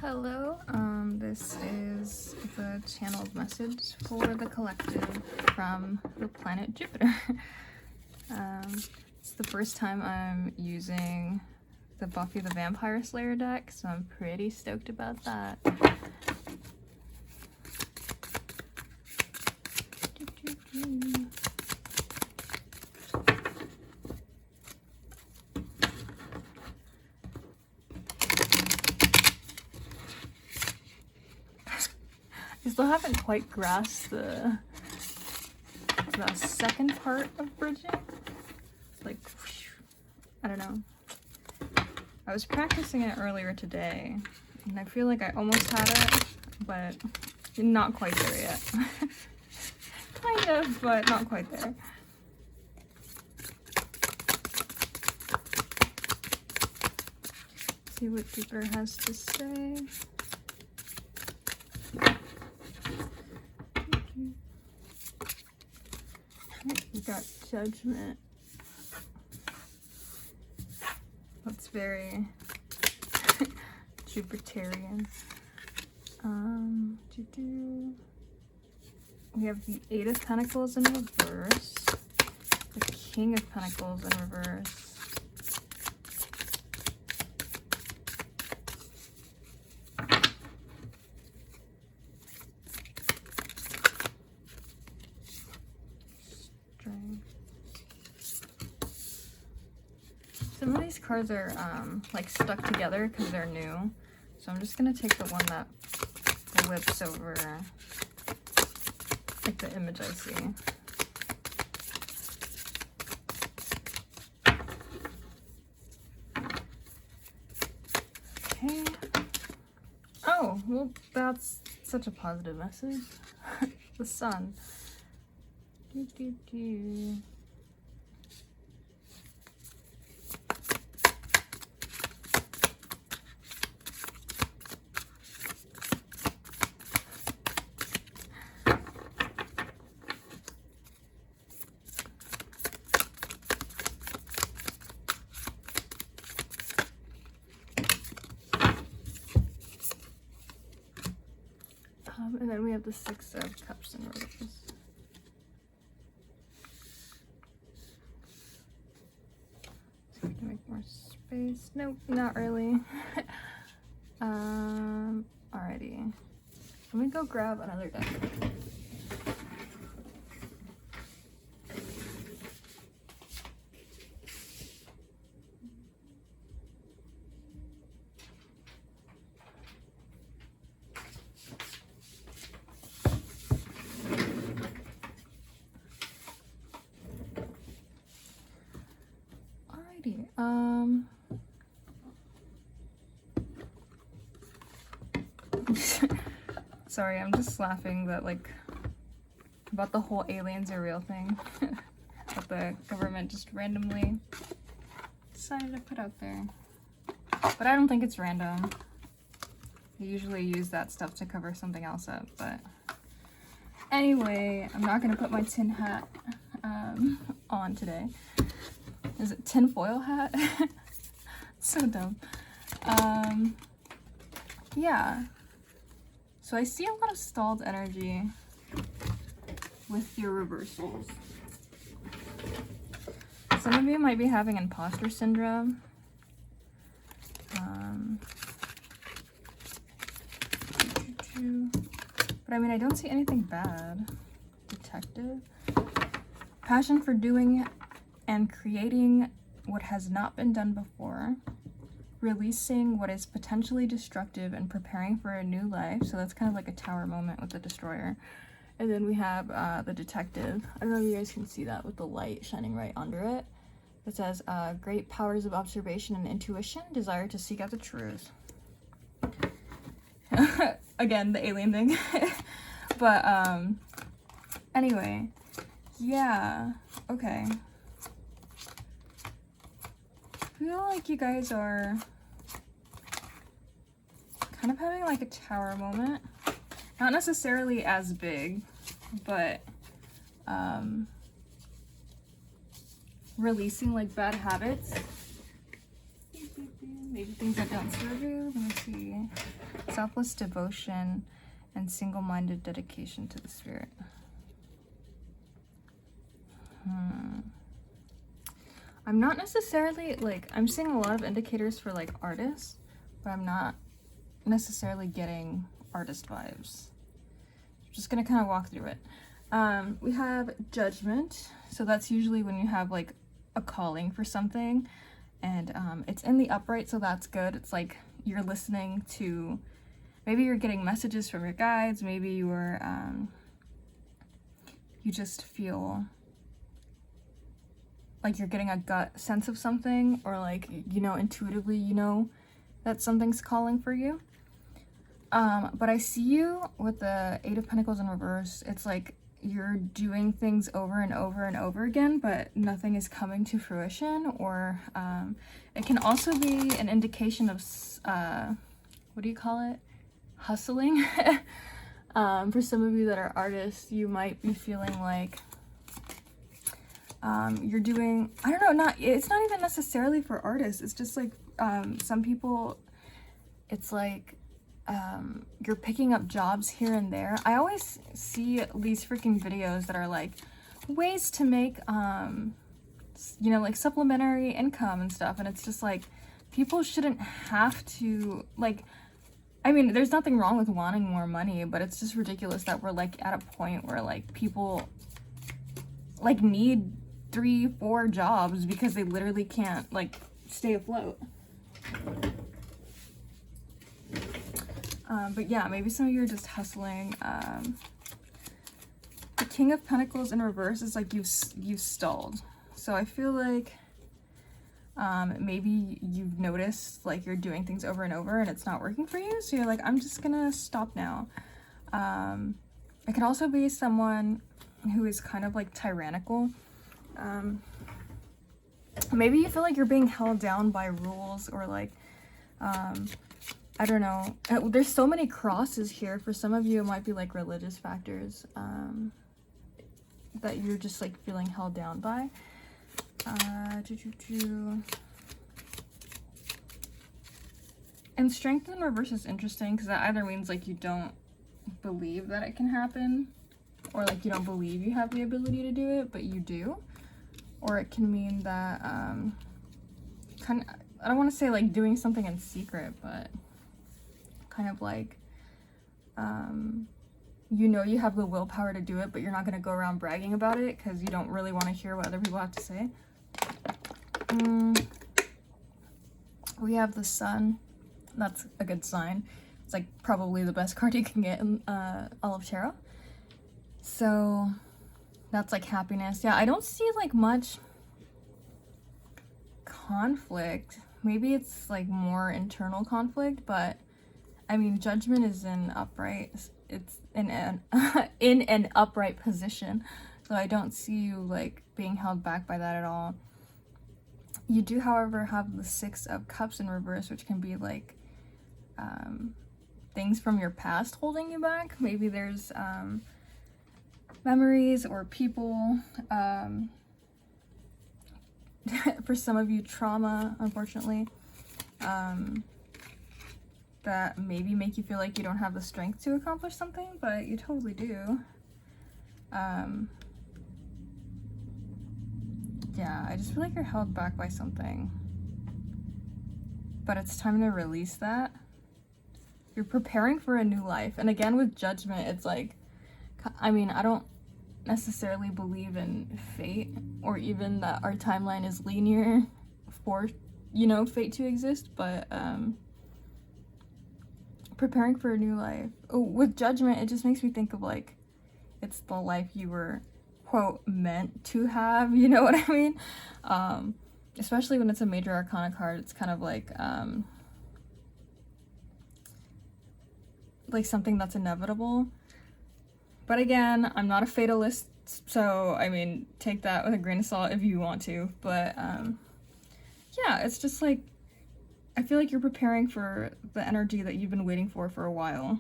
Hello, this is the channeled message for the collective from the planet Jupiter. It's the first time I'm using the Buffy the Vampire Slayer deck, so I'm pretty stoked about that. I still haven't quite grasped the second part of bridging. Like, I don't know. I was practicing it earlier today, and I feel like I almost had it, but not quite there yet. Kind of, but not quite there. See what Jupiter has to say. We got Judgment. That's very Jupiterian. We have the Eight of Pentacles in reverse, the King of Pentacles in reverse, Some of these cards are like stuck together because they're new, so I'm just gonna take the one that flips over, like the image I see. Okay. Oh, well, that's such a positive message. The Sun. And then we have the Six of Cups in reverse. So we can make more space. Nope, not really. Alrighty. Let me go grab another deck. Sorry, I'm just laughing that, like, about the whole aliens are real thing that the government just randomly decided to put out there. But I don't think it's random. They usually use that stuff to cover something else up, but anyway, I'm not gonna put my tin hat on today. Is it tin foil hat? So dumb. Yeah. So I see a lot of stalled energy with your reversals. Some of you might be having imposter syndrome. But I mean, I don't see anything bad. Detective. Passion for doing and creating what has not been done before. Releasing what is potentially destructive and preparing for a new life. So that's kind of like a tower moment with the Destroyer. And then we have the Detective. I don't know if you guys can see that with the light shining right under it. It says, great powers of observation and intuition, desire to seek out the truth. Again, the alien thing. But, anyway. Yeah. Okay. I feel like you guys are kind of having like a tower moment. Not necessarily as big, but releasing like bad habits. Maybe things that don't serve you. Let me see. selfless devotion and single-minded dedication to the spirit. I'm not necessarily, like, I'm seeing a lot of indicators for, like, artists, but I'm not necessarily getting artist vibes. I'm just gonna kind of walk through it. We have judgment, so that's usually when you have, like, a calling for something, and it's in the upright, so that's good. It's like you're listening to, maybe you're getting messages from your guides, maybe you're, you just feel like you're getting a gut sense of something, or like, you know, intuitively you know that something's calling for you. But I see you with the Eight of Pentacles in reverse. It's like you're doing things over and over and over again, but nothing is coming to fruition. Or it can also be an indication of, what do you call it? Hustling. For some of you that are artists, you might be feeling like you're doing, I don't know, it's not even necessarily for artists. It's just like some people, it's like you're picking up jobs here and there. I always see these freaking videos that are like ways to make you know, like supplementary income and stuff, and it's just like people shouldn't have to, like, I mean, there's nothing wrong with wanting more money, but it's just ridiculous that we're like at a point where like people like need 3-4 jobs because they literally can't like stay afloat. But yeah, maybe some of you are just hustling. The King of Pentacles in reverse is like you've stalled. So I feel like maybe you've noticed like you're doing things over and over and it's not working for you. So you're like, I'm just gonna stop now. It could also be someone who is kind of like tyrannical. Maybe you feel like you're being held down by rules, or like, I don't know. There's so many crosses here. For some of you, it might be like religious factors that you're just like feeling held down by. And strength in reverse is interesting because that either means like you don't believe that it can happen, or like you don't believe you have the ability to do it, but you do. Or it can mean that kind of, I don't want to say like doing something in secret, but kind of like you know you have the willpower to do it, but you're not going to go around bragging about it because you don't really want to hear what other people have to say. We have the Sun. That's a good sign. It's like probably the best card you can get in all of tarot. So that's like happiness. Yeah, I don't see like much conflict. Maybe it's like more internal conflict, but I mean, judgment is in upright. It's in an in an upright position, so I don't see you like being held back by that at all. You do, however, have the Six of Cups in reverse, which can be like things from your past holding you back. Maybe there's memories or people. For some of you, trauma, unfortunately, that maybe make you feel like you don't have the strength to accomplish something, but you totally do. Yeah, I just feel like you're held back by something, but it's time to release that. You're preparing for a new life. And again, with judgment, it's like, I mean, I don't necessarily believe in fate, or even that our timeline is linear for, you know, fate to exist, but preparing for a new life. Oh, with judgment, it just makes me think of like, it's the life you were, quote, meant to have, you know what I mean? Especially when it's a major arcana card, it's kind of like something that's inevitable. But again, I'm not a fatalist, so I mean, take that with a grain of salt if you want to. But yeah, it's just like, I feel like you're preparing for the energy that you've been waiting for a while.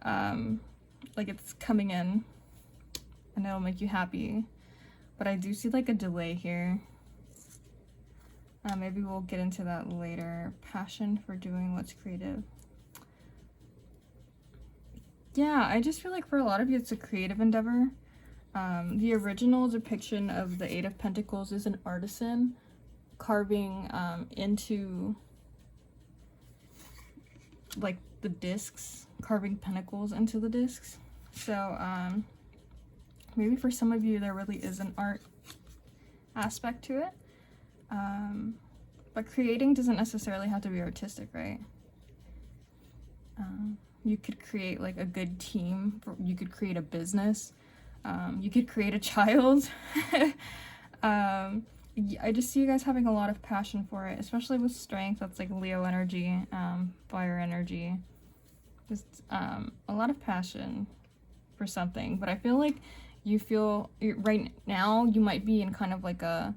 Like it's coming in and it'll make you happy. But I do see like a delay here. Maybe we'll get into that later. Passion for doing what's creative. Yeah, I just feel like for a lot of you it's a creative endeavor. The original depiction of the Eight of Pentacles is an artisan carving into like the discs, carving pentacles into the discs. So maybe for some of you there really is an art aspect to it. But creating doesn't necessarily have to be artistic, right? You could create like a good team. You could create a business. You could create a child. I just see you guys having a lot of passion for it, especially with strength. That's like Leo energy, fire energy. Just a lot of passion for something. But I feel like you feel right now you might be in kind of like a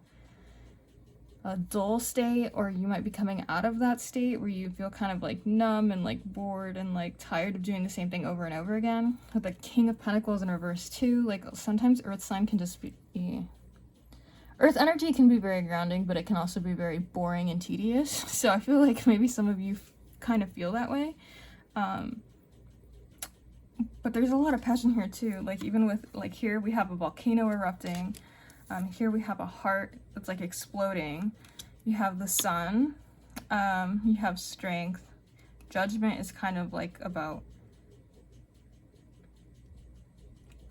dull state, or you might be coming out of that state where you feel kind of like numb and like bored and like tired of doing the same thing over and over again. With the King of Pentacles in reverse too, like sometimes Earth sign can just be Earth energy can be very grounding, but it can also be very boring and tedious. So I feel like maybe some of you kind of feel that way. But there's a lot of passion here too. Like even with like here we have a volcano erupting. Here we have a heart that's like exploding. You have the sun. You have strength. Judgment is kind of like about...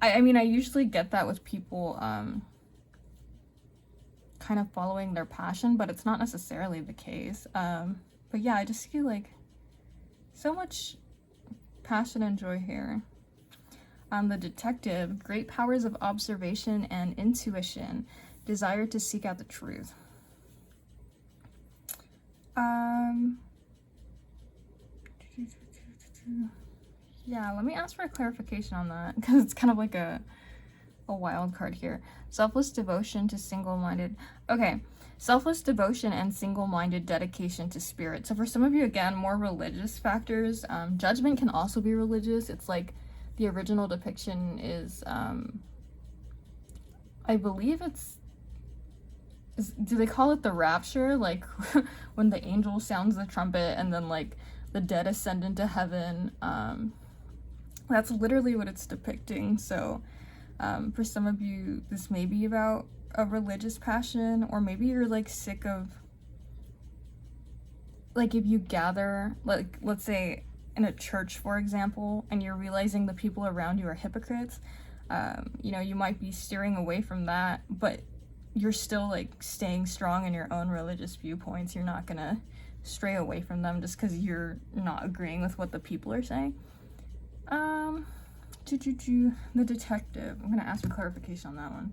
I mean, I usually get that with people kind of following their passion, but it's not necessarily the case. But yeah, I just feel like so much passion and joy here. The Detective, great powers of observation and intuition, desire to seek out the truth. Yeah, let me ask for a clarification on that, because it's kind of like a wild card here. Selfless devotion to single-minded. Okay, selfless devotion and single-minded dedication to spirit. So for some of you, again, more religious factors. Judgment can also be religious. It's like the original depiction is, I believe do they call it the rapture? Like when the angel sounds the trumpet and then like the dead ascend into heaven. That's literally what it's depicting. So for some of you, this may be about a religious passion, or maybe you're like sick of, like if you gather, like let's say in a church, for example, and you're realizing the people around you are hypocrites, you know, you might be steering away from that, but you're still like staying strong in your own religious viewpoints. You're not gonna stray away from them just because you're not agreeing with what the people are saying. The Detective. I'm gonna ask for clarification on that one.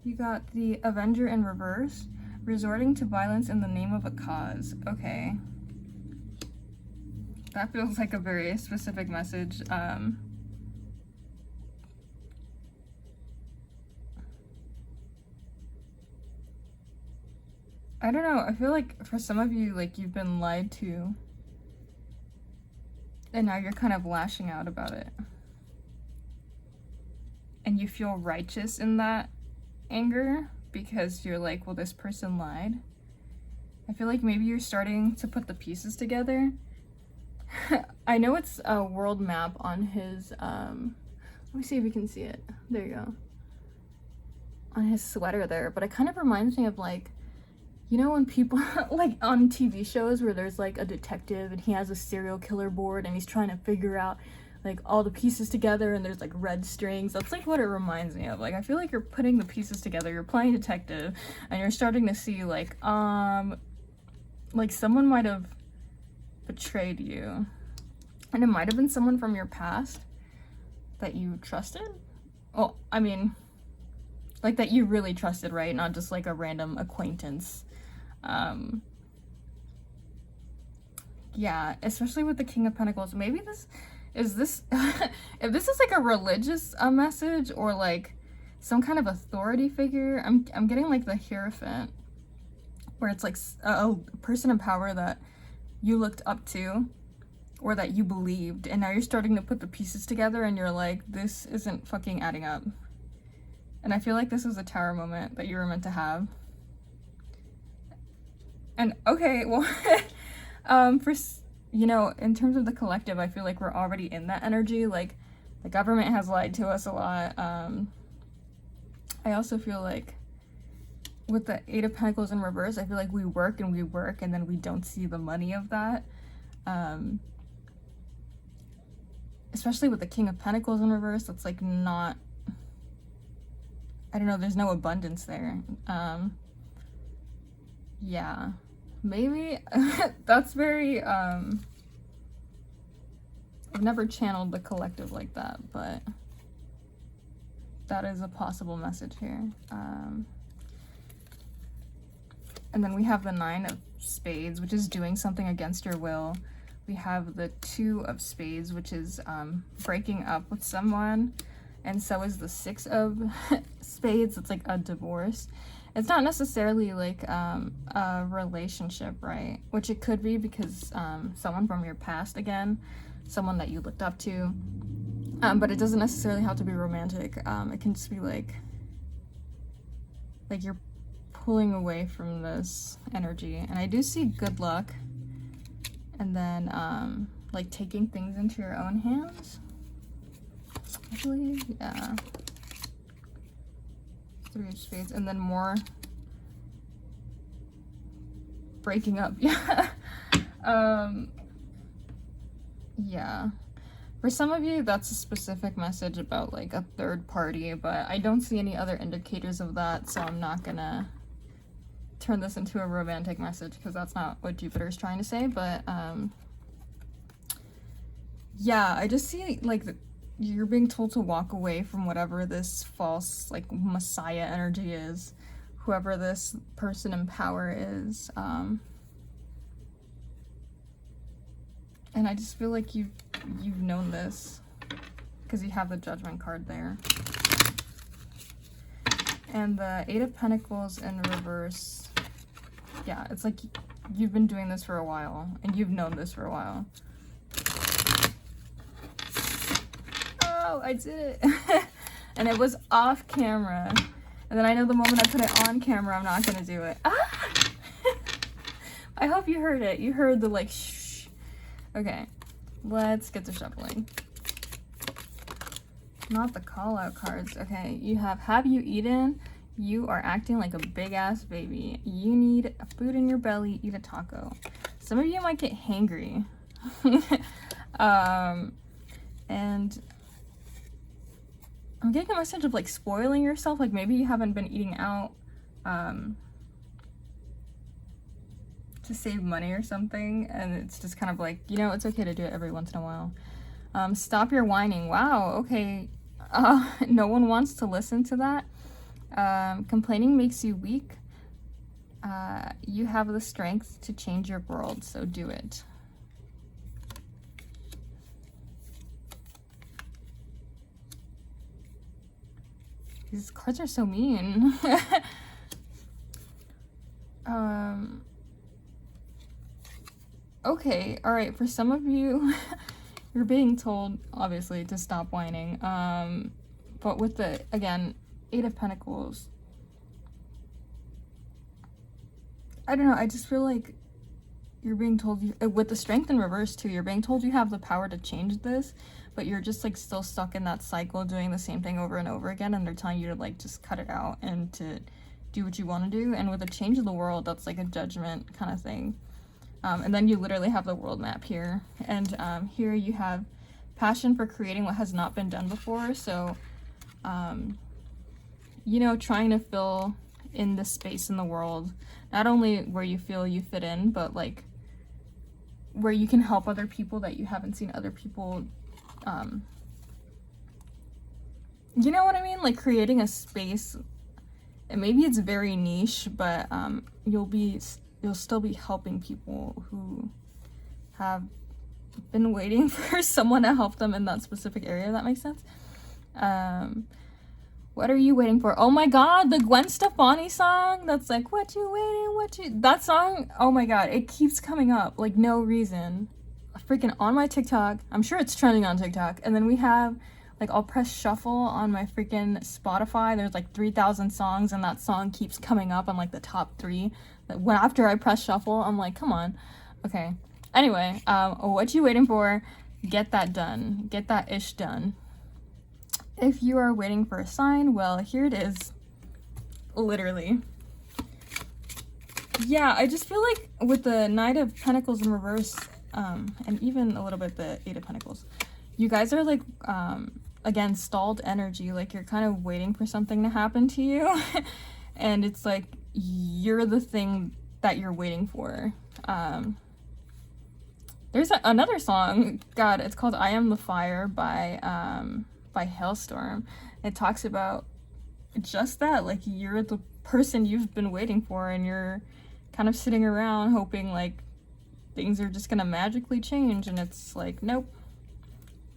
You got the Avenger in reverse, resorting to violence in the name of a cause. Okay. That feels like a very specific message. I don't know, I feel like for some of you, like you've been lied to, and now you're kind of lashing out about it. And you feel righteous in that anger because you're like, well, this person lied. I feel like maybe you're starting to put the pieces together. I know it's a world map on his, let me see if you can see it. There you go. On his sweater there, but it kind of reminds me of like, you know, when people like on TV shows where there's like a detective and he has a serial killer board and he's trying to figure out like all the pieces together and there's like red strings. That's like what it reminds me of. Like I feel like you're putting the pieces together, you're playing detective, and you're starting to see like someone might have betrayed you, and it might have been someone from your past that you trusted. Well, I mean, like that you really trusted, right? Not just like a random acquaintance. Yeah, especially with the King of Pentacles. Maybe this is if this is like a religious message or like some kind of authority figure. I'm getting like the Hierophant, where it's like a person in power that you looked up to or that you believed, and now you're starting to put the pieces together and you're like, this isn't fucking adding up. And I feel like this is a Tower moment that you were meant to have. And okay, well, you know, in terms of the collective, I feel like we're already in that energy. Like, the government has lied to us a lot. I also feel like with the Eight of Pentacles in reverse, I feel like we work and then we don't see the money of that. Especially with the King of Pentacles in reverse, that's like not, I don't know, there's no abundance there. Yeah, maybe that's very, I've never channeled the collective like that, but that is a possible message here. And then we have the Nine of Spades, which is doing something against your will. We have the Two of Spades, which is breaking up with someone. And so is the Six of Spades. It's like a divorce. It's not necessarily like a relationship, right? Which it could be because someone from your past, again, someone that you looked up to. But it doesn't necessarily have to be romantic. It can just be like you're pulling away from this energy. And I do see good luck. And then like taking things into your own hands, I believe. Yeah. Three of Spades. And then more breaking up. Yeah. Yeah. For some of you, that's a specific message about like a third party, but I don't see any other indicators of that, so I'm not gonna turn this into a romantic message because that's not what Jupiter is trying to say. But yeah, I just see like you're being told to walk away from whatever this false like messiah energy is, whoever this person in power is. And I just feel like you've known this because you have the Judgment card there. And the Eight of Pentacles in reverse. Yeah, it's like you've been doing this for a while and you've known this for a while. Oh, I did it. And it was off camera. And then I know the moment I put it on camera, I'm not gonna do it. Ah! I hope you heard it. You heard the like shh. Okay, let's get to shuffling. Not the call out cards. Okay, you have you eaten? You are acting like a big ass baby. You need food in your belly, eat a taco. Some of you might get hangry. And I'm getting a message of like spoiling yourself. Like maybe you haven't been eating out to save money or something. And it's just kind of like, you know, it's okay to do it every once in a while. Stop your whining. Wow, okay. No one wants to listen to that. Complaining makes you weak. You have the strength to change your world, so do it. These cards are so mean. Okay, alright, for some of you, you're being told, obviously, to stop whining. But with the, again, Eight of Pentacles, I don't know, I just feel like you're being told, with the Strength in reverse too, you're being told you have the power to change this, but you're just like still stuck in that cycle doing the same thing over and over again, and they're telling you to like just cut it out and to do what you want to do. And with a change of the world, that's like a judgment kind of thing. And then you literally have the world map here, and here you have passion for creating what has not been done before. So you know, trying to fill in the space in the world, not only where you feel you fit in, but like where you can help other people that you haven't seen other people, you know what I mean? Like creating a space, and maybe it's very niche, but you'll still be helping people who have been waiting for someone to help them in that specific area. That makes sense. What are you waiting for? Oh my god, the Gwen Stefani song that's like, what you waiting, that song, oh my god, it keeps coming up, like no reason. Freaking on my TikTok. I'm sure it's trending on TikTok. And then we have Like, I'll press shuffle on my freaking Spotify. There's like 3,000 songs, and that song keeps coming up on like the top 3. When after I press shuffle, I'm like, come on. Okay. Anyway, what you waiting for? Get that done. Get that ish done. If you are waiting for a sign, well, here it is. Literally. Yeah, I just feel like with the Knight of Pentacles in reverse, and even a little bit the Eight of Pentacles, you guys are like, again, stalled energy. Like, you're kind of waiting for something to happen to you. And it's like, you're the thing that you're waiting for. There's another song, God, it's called I Am the Fire by Hailstorm. It talks about just that, like, you're the person you've been waiting for, and you're kind of sitting around hoping like things are just gonna magically change, and it's like, nope,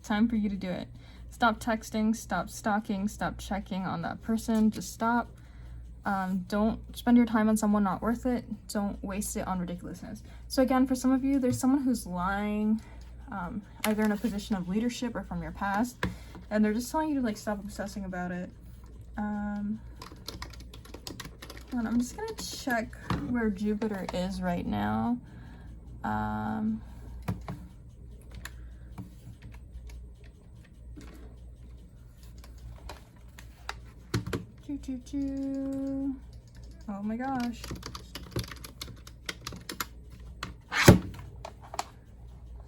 time for you to do it. Stop texting, stop stalking, stop checking on that person, just stop. Don't spend your time on someone not worth it. Don't waste it on ridiculousness. So again, for some of you, there's someone who's lying, either in a position of leadership or from your past, and they're just telling you to like stop obsessing about it. And I'm just gonna check where Jupiter is right now. Oh my gosh.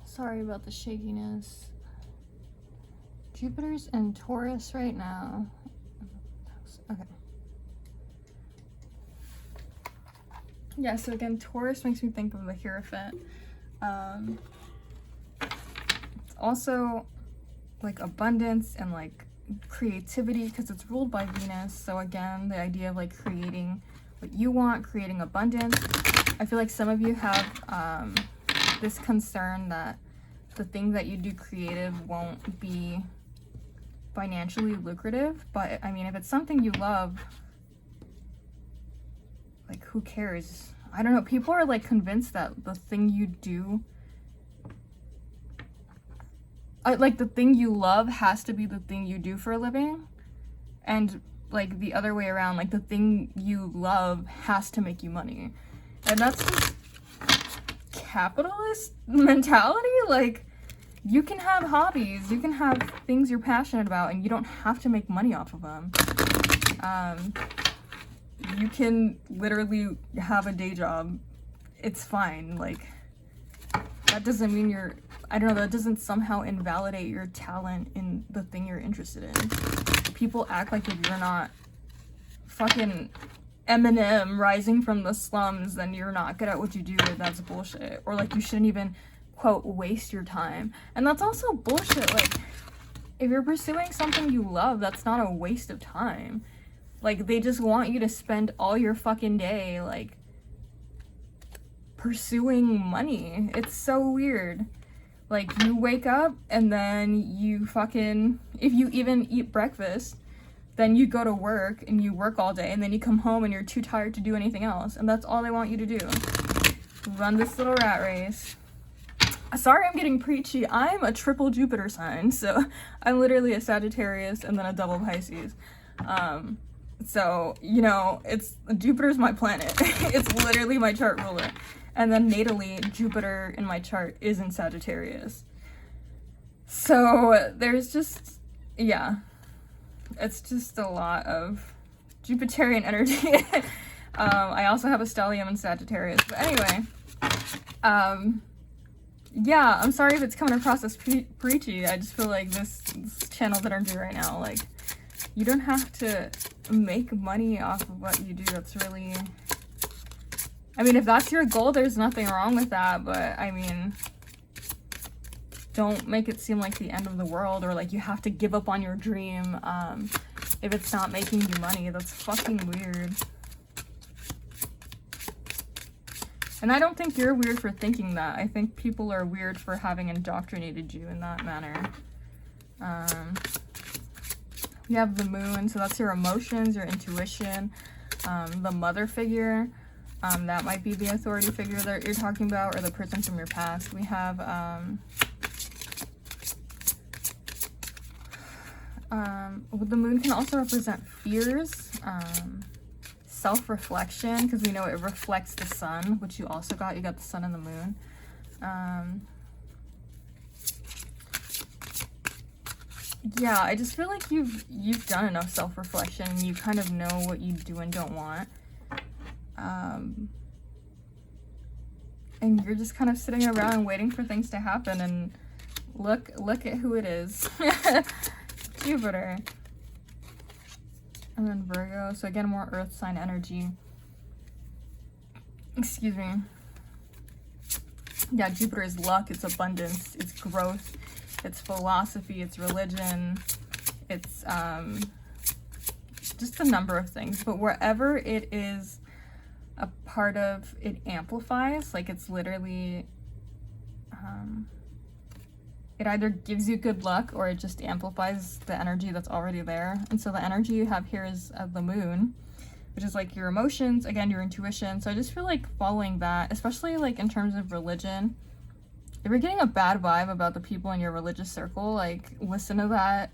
Sorry about the shakiness. Jupiter's in Taurus right now. Okay. Yeah, so again, Taurus makes me think of the Hierophant. It's also like abundance and like creativity because it's ruled by Venus. So again, the idea of like creating what you want, creating abundance. I feel like some of you have this concern that the thing that you do creative won't be financially lucrative, but I mean, if it's something you love, like, who cares? I don't know, people are like convinced that the thing you do, like, the thing you love has to be the thing you do for a living, and like the other way around, like the thing you love has to make you money. And that's just capitalist mentality. Like, you can have hobbies, you can have things you're passionate about, and you don't have to make money off of them. You can literally have a day job. It's fine. Like, that doesn't mean you're, I don't know, that doesn't somehow invalidate your talent in the thing you're interested in. People act like if you're not fucking Eminem rising from the slums, then you're not good at what you do. That's bullshit. Or like you shouldn't even, quote, waste your time. And that's also bullshit. Like, if you're pursuing something you love, that's not a waste of time. Like, they just want you to spend all your fucking day, like, pursuing money. It's so weird. Like, you wake up and then you fucking, if you even eat breakfast, then you go to work and you work all day, and then you come home and you're too tired to do anything else. And that's all they want you to do. Run this little rat race. Sorry I'm getting preachy. I'm a triple Jupiter sign, so I'm literally a Sagittarius and then a double Pisces. So, you know, Jupiter's my planet. It's literally my chart ruler. And then natally, Jupiter in my chart is in Sagittarius. So there's just, yeah, it's just a lot of Jupiterian energy. I also have a stellium in Sagittarius. But anyway, yeah, I'm sorry if it's coming across as preachy. I just feel like this channel's energy right now, like, you don't have to make money off of what you do. That's really, I mean, if that's your goal, there's nothing wrong with that, but I mean, don't make it seem like the end of the world, or like you have to give up on your dream if it's not making you money. That's fucking weird. And I don't think you're weird for thinking that. I think people are weird for having indoctrinated you in that manner. You have the moon, so that's your emotions, your intuition. The mother figure, that might be the authority figure that you're talking about, or the person from your past. We have The moon can also represent fears, self-reflection, because we know it reflects the sun, which you also got. You got the sun and the moon. Yeah, I just feel like you've done enough self-reflection and you kind of know what you do and don't want. And you're just kind of sitting around waiting for things to happen, and look at who it is. Jupiter. And then Virgo, so again, more earth sign energy. Excuse me. Yeah, Jupiter is luck, it's abundance, it's growth, it's philosophy, it's religion, it's just a number of things. But wherever it is a part of, it amplifies. Like, it's literally, it either gives you good luck or it just amplifies the energy that's already there. And so the energy you have here is the moon, which is like your emotions, again, your intuition. So I just feel like following that, especially like in terms of religion, if you're getting a bad vibe about the people in your religious circle, like, listen to that.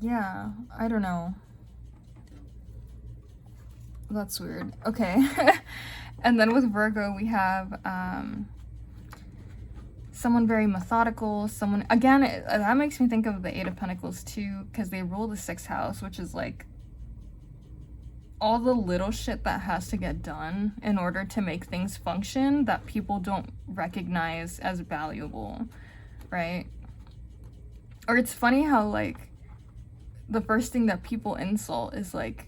Yeah, I don't know. That's weird. Okay. And then with Virgo, we have someone very methodical, someone, again, that makes me think of the Eight of Pentacles too, because they rule the 6th house, which is like all the little shit that has to get done in order to make things function that people don't recognize as valuable, right? Or it's funny how, like, the first thing that people insult is like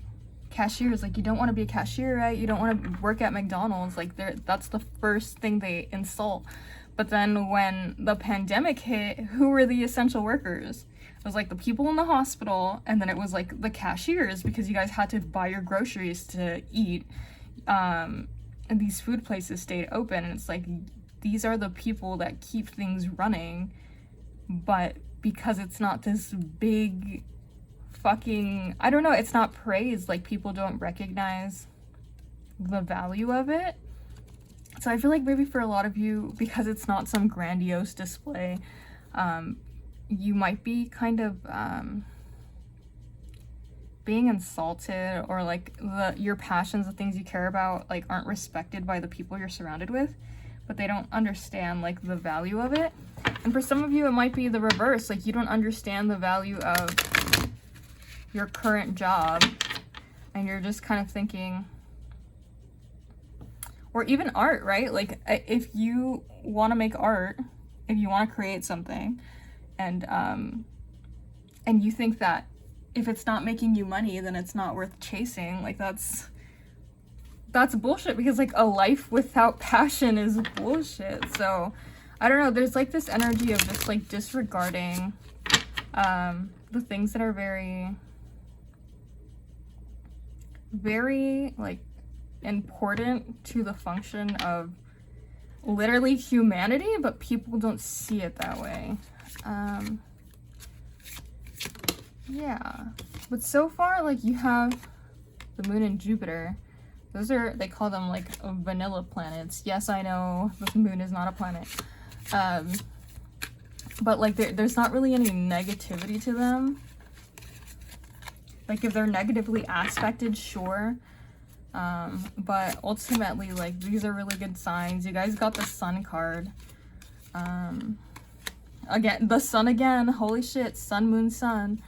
cashiers. Like, you don't want to be a cashier, right? You don't want to work at McDonald's. Like, that's the first thing they insult. But then when the pandemic hit, who were the essential workers? It was like the people in the hospital, and then it was like the cashiers, because you guys had to buy your groceries to eat. And these food places stayed open, and it's like, these are the people that keep things running. But because it's not this big fucking, I don't know, it's not praised, like, people don't recognize the value of it. So I feel like maybe for a lot of you, because it's not some grandiose display, you might be kind of being insulted, or like your passions, the things you care about, like, aren't respected by the people you're surrounded with, but they don't understand like the value of it. And for some of you, it might be the reverse, like, you don't understand the value of your current job, and you're just kind of thinking, or even art, right? Like, if you want to make art, if you want to create something, and you think that if it's not making you money, then it's not worth chasing, like, that's bullshit, because like a life without passion is bullshit. So I don't know, there's like this energy of just like disregarding the things that are very, very like important to the function of literally humanity, but people don't see it that way. Yeah, but so far, like, you have the moon and Jupiter. Those are, they call them like vanilla planets. Yes, I know the moon is not a planet, but like there's not really any negativity to them. Like, if they're negatively aspected, sure. But ultimately, like, these are really good signs. You guys got the sun card. Again, the sun again. Holy shit. Sun, moon, sun.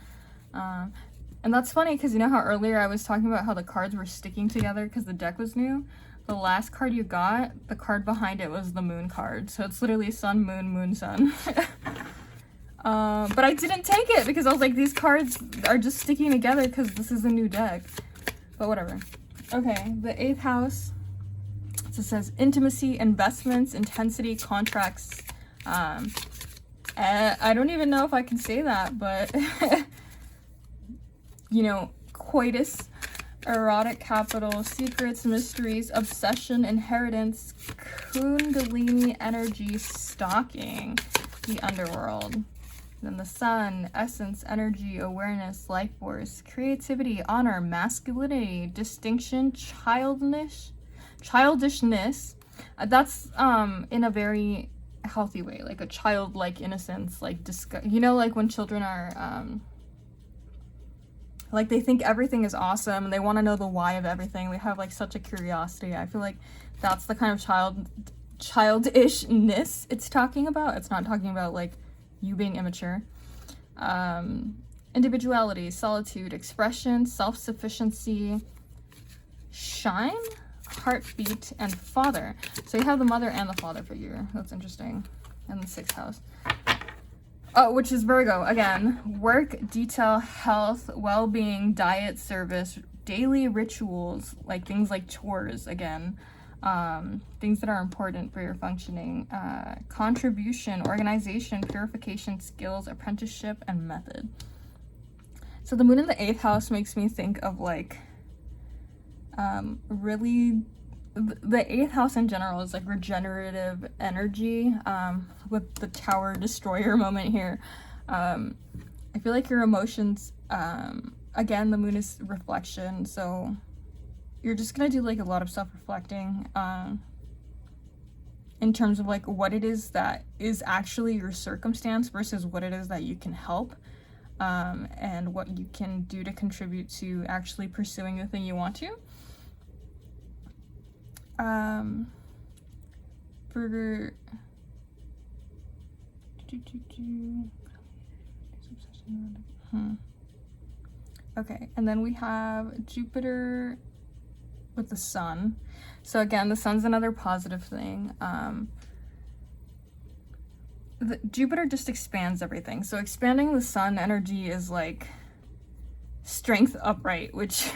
And that's funny, because you know how earlier I was talking about how the cards were sticking together because the deck was new? The last card you got, the card behind it was the moon card. So it's literally sun, moon, moon, sun. But I didn't take it because I was like, these cards are just sticking together because this is a new deck. But whatever. Okay, the 8th house. So it says intimacy, investments, intensity, contracts. I don't even know if I can say that, but you know, coitus, erotic capital, secrets, mysteries, obsession, inheritance, kundalini energy, stalking, the underworld. Then the sun, essence, energy, awareness, life force, creativity, honor, masculinity, distinction, childishness. That's in a very a healthy way, like a childlike innocence, like you know, like when children are like they think everything is awesome and they want to know the why of everything. They have like such a curiosity. I feel like that's the kind of childishness it's talking about. It's not talking about like you being immature. Individuality, solitude, expression, self-sufficiency, shine, heartbeat, and father. So you have the mother and the father figure. That's interesting. And the 6th house. Oh, which is Virgo. Again, work, detail, health, well-being, diet, service, daily rituals, like things like chores, again. Things that are important for your functioning. Contribution, organization, purification, skills, apprenticeship, and method. So the moon in the 8th house makes me think of like really the 8th house in general is like regenerative energy, with the tower destroyer moment here. I feel like your emotions, again, the moon is reflection, so you're just gonna do like a lot of self-reflecting in terms of like what it is that is actually your circumstance versus what it is that you can help, and what you can do to contribute to actually pursuing the thing you want to. For okay, and then we have Jupiter with the sun. So again, the sun's another positive thing. Jupiter just expands everything. So expanding the sun energy is like strength upright, which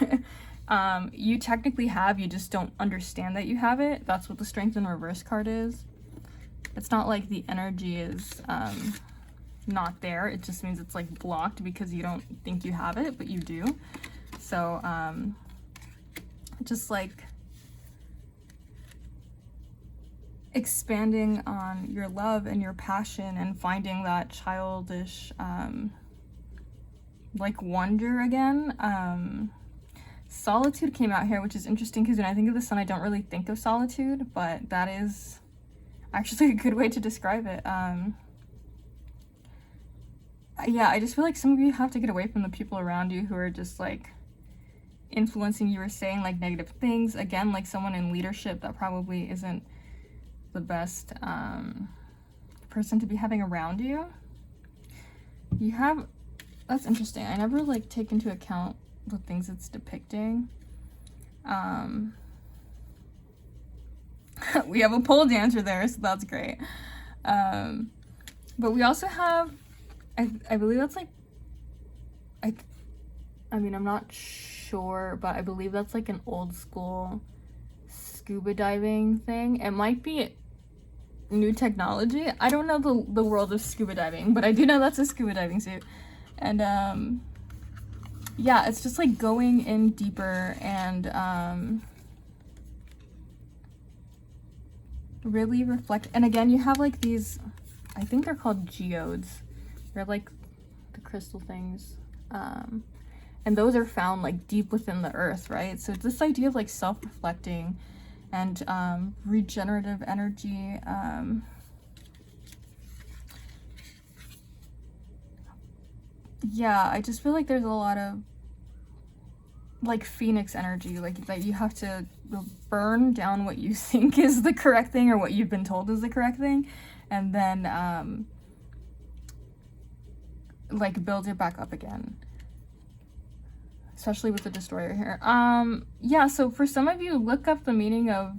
you technically have, you just don't understand that you have it. That's what the strength in reverse card is. It's not like the energy is not there. It just means it's like blocked because you don't think you have it, but you do. So just like expanding on your love and your passion and finding that childish like wonder again. Solitude came out here, which is interesting because when I think of the sun, I don't really think of solitude, but that is actually a good way to describe it. Yeah, I just feel like some of you have to get away from the people around you who are just like influencing you or saying like negative things. Again, like someone in leadership, that probably isn't the best person to be having around you. You have, that's interesting. I never like take into account the things it's depicting. We have a pole dancer there, so that's great. But we also have, I believe that's like, I mean, I'm not sure, but I believe that's like an old school scuba diving thing. It might be new technology. I don't know the world of scuba diving, but I do know that's a scuba diving suit. And yeah, it's just like going in deeper and really reflect. And again, you have like these, I think they're called geodes. They're like the crystal things. And those are found like deep within the earth, right? So it's this idea of like self-reflecting and regenerative energy. Yeah, I just feel like there's a lot of like phoenix energy, like that you have to burn down what you think is the correct thing or what you've been told is the correct thing, and then like build it back up again, especially with the destroyer here. Yeah, so for some of you, look up the meaning of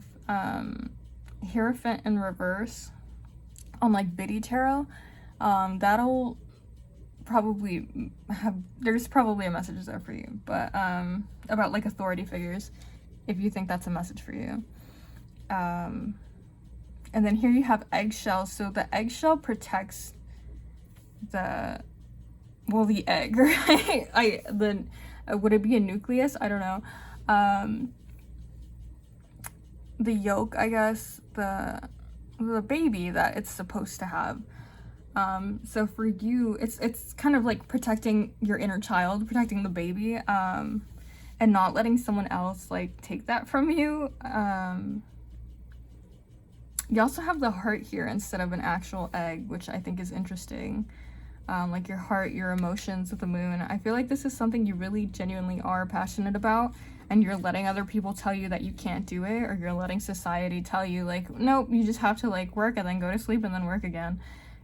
Hierophant in reverse on like Biddy Tarot. That'll probably have, there's probably a message there for you, but about like authority figures, if you think that's a message for you. And then here you have eggshell. So the eggshell protects the, well, the egg, right? Would it be a nucleus? I don't know. The yolk, I guess, the baby that it's supposed to have. So for you, it's kind of like protecting your inner child, protecting the baby, and not letting someone else like take that from you. You also have the heart here instead of an actual egg, which I think is interesting. Like your heart, your emotions with the moon. I feel like this is something you really genuinely are passionate about, and you're letting other people tell you that you can't do it, or you're letting society tell you like, nope, you just have to like work and then go to sleep and then work again.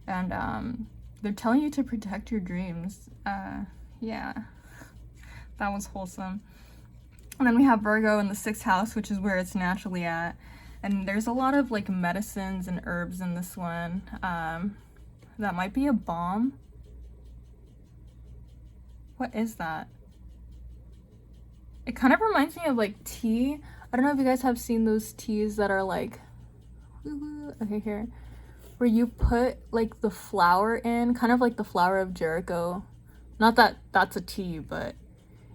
And they're telling you to protect your dreams. Yeah, that was wholesome. And then we have Virgo in the 6th house, which is where it's naturally at. And there's a lot of like medicines and herbs in this one. That might be a balm. What is that? It kind of reminds me of like tea. I don't know if you guys have seen those teas that are like, okay, here, where you put like the flower in, kind of like the flower of Jericho. Not that that's a tea, but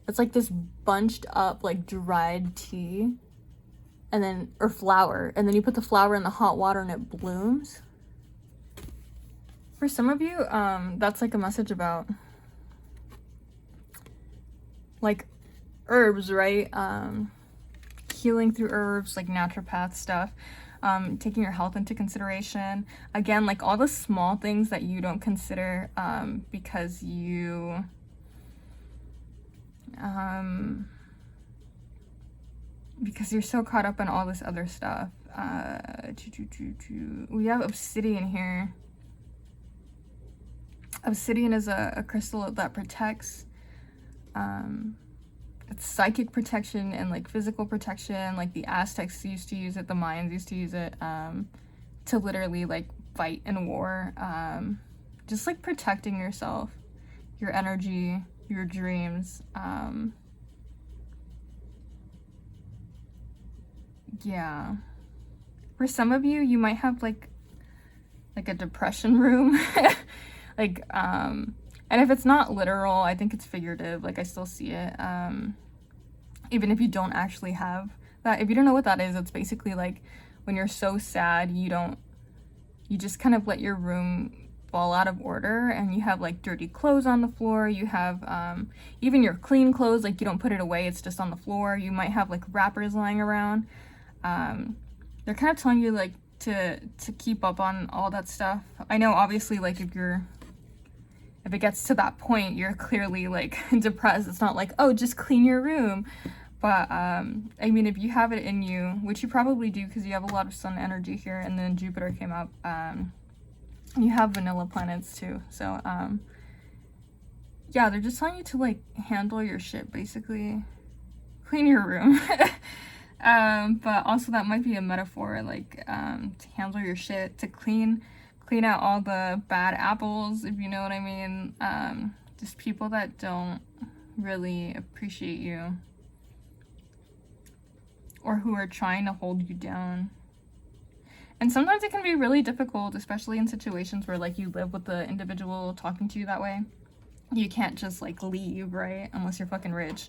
it's like this bunched up like dried tea, and then, or flower, and then you put the flower in the hot water and it blooms. For some of you, that's like a message about like herbs, right? Healing through herbs, like naturopath stuff. Taking your health into consideration. Again, like all the small things that you don't consider because you because you're so caught up in all this other stuff. We have obsidian here. Obsidian is a crystal that protects. It's psychic protection and like physical protection. Like the Aztecs used to use it, the Mayans used to use it to literally like fight in war. Just like protecting yourself, your energy, your dreams. Yeah. For some of you, you might have like a depression room. Like, and if it's not literal, I think it's figurative. Like I still see it. Even if you don't actually have that. If you don't know what that is, it's basically like when you're so sad, you just kind of let your room fall out of order, and you have like dirty clothes on the floor. You have even your clean clothes, like you don't put it away, it's just on the floor. You might have like wrappers lying around. They're kind of telling you like to keep up on all that stuff. I know obviously like if it gets to that point, you're clearly like depressed. It's not like, oh, just clean your room. But I mean, if you have it in you, which you probably do because you have a lot of sun energy here, and then Jupiter came up, you have vanilla planets too. So yeah, they're just telling you to like handle your shit, basically. Clean your room. But also that might be a metaphor, like to handle your shit, to clean out all the bad apples, if you know what I mean. Just people that don't really appreciate you, or who are trying to hold you down. And sometimes it can be really difficult, especially in situations where like you live with the individual talking to you that way. You can't just like leave, right? Unless you're fucking rich.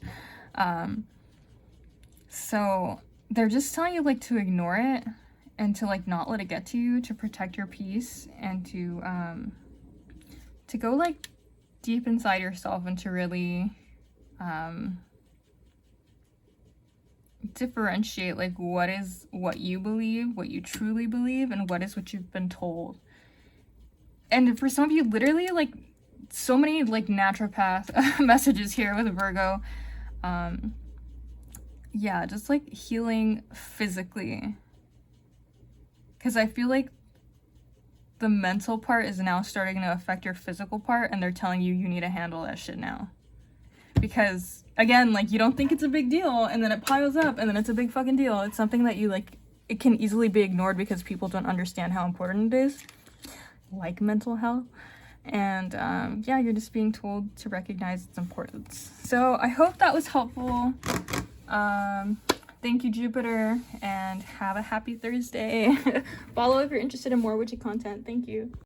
So they're just telling you like to ignore it, and to like not let it get to you, to protect your peace, and to go like deep inside yourself, and to really differentiate like what is what you believe, what you truly believe, and what is what you've been told. And for some of you, literally like so many like naturopath messages here with Virgo. Yeah, just like healing physically. Because I feel like the mental part is now starting to affect your physical part, and they're telling you need to handle that shit now. Because, again, like, you don't think it's a big deal, and then it piles up, and then it's a big fucking deal. It's something that you, like, it can easily be ignored because people don't understand how important it is. Like mental health. And, yeah, you're just being told to recognize its importance. So, I hope that was helpful. Thank you, Jupiter, and have a happy Thursday. Follow if you're interested in more witchy content. Thank you.